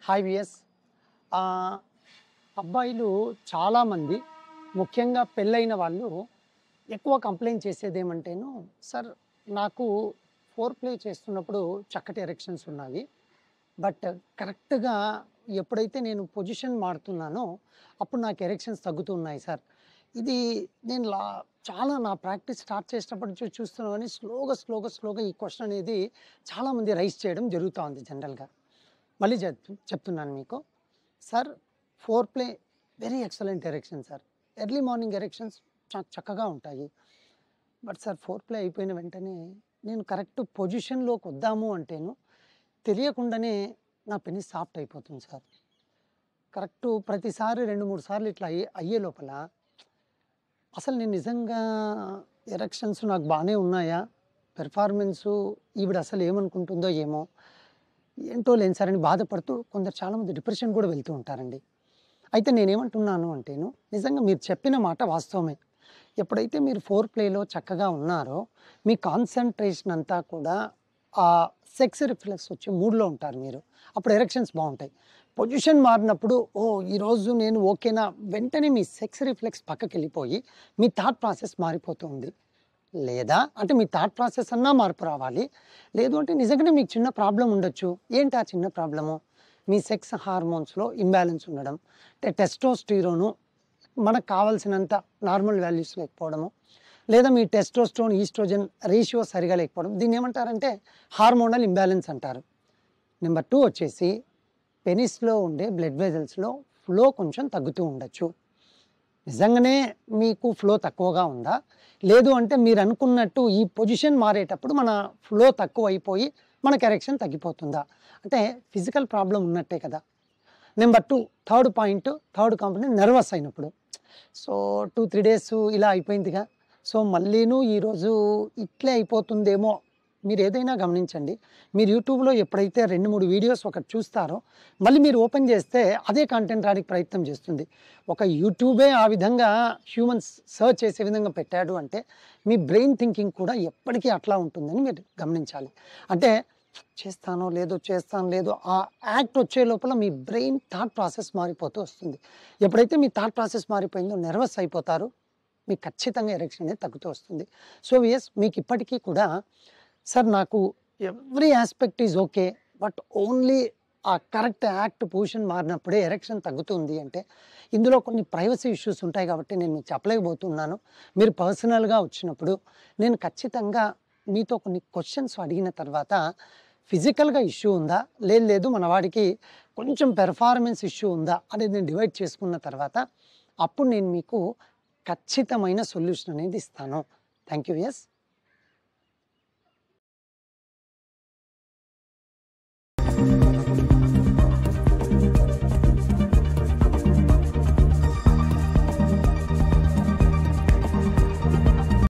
hi VS అబ్బాయిలు చాలామంది ముఖ్యంగా పెళ్ళైన వాళ్ళు ఎక్కువ కంప్లైంట్ చేసేది ఏమంటేను సార్ నాకు ఫోర్ ప్లే చేస్తున్నప్పుడు చక్కటి ఎరెక్షన్స్ ఉన్నాయి బట్ కరెక్ట్గా ఎప్పుడైతే నేను పొజిషన్ మారుతున్నానో అప్పుడు నాకు ఎరెక్షన్స్ తగ్గుతున్నాయి సార్ ఇది నేను చాలా నా ప్రాక్టీస్ స్టార్ట్ చేసినప్పటి నుంచి చూస్తున్నాను కానీ స్లోగా ఈ క్వశ్చన్ అనేది చాలామంది రైస్ చేయడం జరుగుతూ ఉంది జనరల్గా మళ్ళీ చెప్తున్నాను మీకు sir four play very excellent erection sir early morning erections చక్కగా ఉంటాయి బట్ సార్ ఫోర్ ప్లే అయిపోయిన వెంటనే నేను కరెక్ట్ పొజిషన్లోకి వద్దాము అంటేను తెలియకుండానే నా పెని సాఫ్ట్ అయిపోతుంది సార్ కరెక్ట్ ప్రతిసారి 2-3 సార్లు ఇట్లా అయ్యే లోపల అసలు నేను నిజంగా ఎరెక్షన్స్ నాకు బాగానే ఉన్నాయా పెర్ఫార్మెన్సు ఈవిడ అసలు ఏమనుకుంటుందో ఏమో ఏంటో లేని సార్ అని బాధపడుతూ కొందరు చాలామంది డిప్రెషన్ కూడా వెళ్తూ ఉంటారండి అయితే నేనేమంటున్నాను అంటేను నిజంగా మీరు చెప్పిన మాట వాస్తవమే ఎప్పుడైతే మీరు ఫోర్ ప్లేలో చక్కగా ఉన్నారో మీ కాన్సన్ట్రేషన్ అంతా కూడా ఆ సెక్స్ రిఫ్లెక్స్ వచ్చి మూడ్లో ఉంటారు మీరు అప్పుడు ఎరెక్షన్స్ బాగుంటాయి పొజిషన్ మారినప్పుడు ఈరోజు నేను ఓకేనా వెంటనే మీ సెక్స్ రిఫ్లెక్స్ పక్కకి వెళ్ళిపోయి మీ థాట్ ప్రాసెస్ మారిపోతుంది లేదా అంటే మీ థాట్ ప్రాసెస్ అన్నా మార్పు రావాలి లేదు అంటే నిజంగానే మీకు చిన్న ప్రాబ్లం ఉండొచ్చు ఏంటి ఆ చిన్న ప్రాబ్లము మీ సెక్స్ హార్మోన్స్లో ఇంబ్యాలెన్స్ ఉండడం అంటే టెస్టోస్టిరోను మనకు కావాల్సినంత నార్మల్ వాల్యూస్ లేకపోవడము లేదా మీ టెస్టోస్టోన్ ఈస్ట్రోజన్ రేషియో సరిగా లేకపోవడం దీన్ని ఏమంటారంటే హార్మోనల్ ఇంబ్యాలెన్స్ అంటారు నెంబర్ 2 వచ్చేసి పెనిస్లో ఉండే బ్లడ్ వెజల్స్లో ఫ్లో కొంచెం తగ్గుతూ ఉండొచ్చు నిజంగానే మీకు ఫ్లో తక్కువగా ఉందా లేదు అంటే మీరు అనుకున్నట్టు ఈ పొజిషన్ మారేటప్పుడు మన ఫ్లో తక్కువ అయిపోయి మనకు ఎరెక్షన్ తగ్గిపోతుందా అంటే ఫిజికల్ ప్రాబ్లం ఉన్నట్టే కదా నెంబర్ 2 థర్డ్ కాంపోనెంట్ నర్వస్ అయినప్పుడు సో 2-3 డేస్ ఇలా అయిపోయిందిగా సో మళ్ళీను ఈరోజు ఇట్లే అయిపోతుందేమో మీరు ఏదైనా గమనించండి మీరు యూట్యూబ్లో ఎప్పుడైతే 2-3 వీడియోస్ ఒకటి చూస్తారో మళ్ళీ మీరు ఓపెన్ చేస్తే అదే కంటెంట్ రానికి ప్రయత్నం చేస్తుంది ఒక యూట్యూబే ఆ విధంగా హ్యూమన్స్ సర్చ్ చేసే విధంగా పెట్టాడు అంటే మీ బ్రెయిన్ థింకింగ్ కూడా ఎప్పటికీ అట్లా ఉంటుందని మీరు గమనించాలి అంటే చేస్తానో లేదో ఆ యాక్ట్ వచ్చే లోపల మీ బ్రెయిన్ థాట్ ప్రాసెస్ మారిపోతూ వస్తుంది ఎప్పుడైతే మీ థాట్ ప్రాసెస్ మారిపోయిందో నర్వస్ అయిపోతారు మీకు ఖచ్చితంగా ఎరెక్షన్ అనేది తగ్గుతూ వస్తుంది సో ఎస్ మీకు ఇప్పటికీ కూడా సార్ నాకు every aspect is okay but only ఆ కరెక్ట్ యాక్ట్ పొజిషన్ మారినప్పుడే ఎరెక్షన్ తగ్గుతుంది అంటే ఇందులో కొన్ని ప్రైవసీ ఇష్యూస్ ఉంటాయి కాబట్టి నేను మీకు చెప్పలేకపోతున్నాను మీరు పర్సనల్గా వచ్చినప్పుడు నేను ఖచ్చితంగా మీతో కొన్ని క్వశ్చన్స్ అడిగిన తర్వాత ఫిజికల్గా ఇష్యూ ఉందా లేదు మన వాడికి కొంచెం పెర్ఫార్మెన్స్ ఇష్యూ ఉందా అనేది నేను డివైడ్ చేసుకున్న తర్వాత అప్పుడు నేను మీకు ఖచ్చితమైన సొల్యూషన్ అనేది ఇస్తాను థ్యాంక్ యూ ఎస్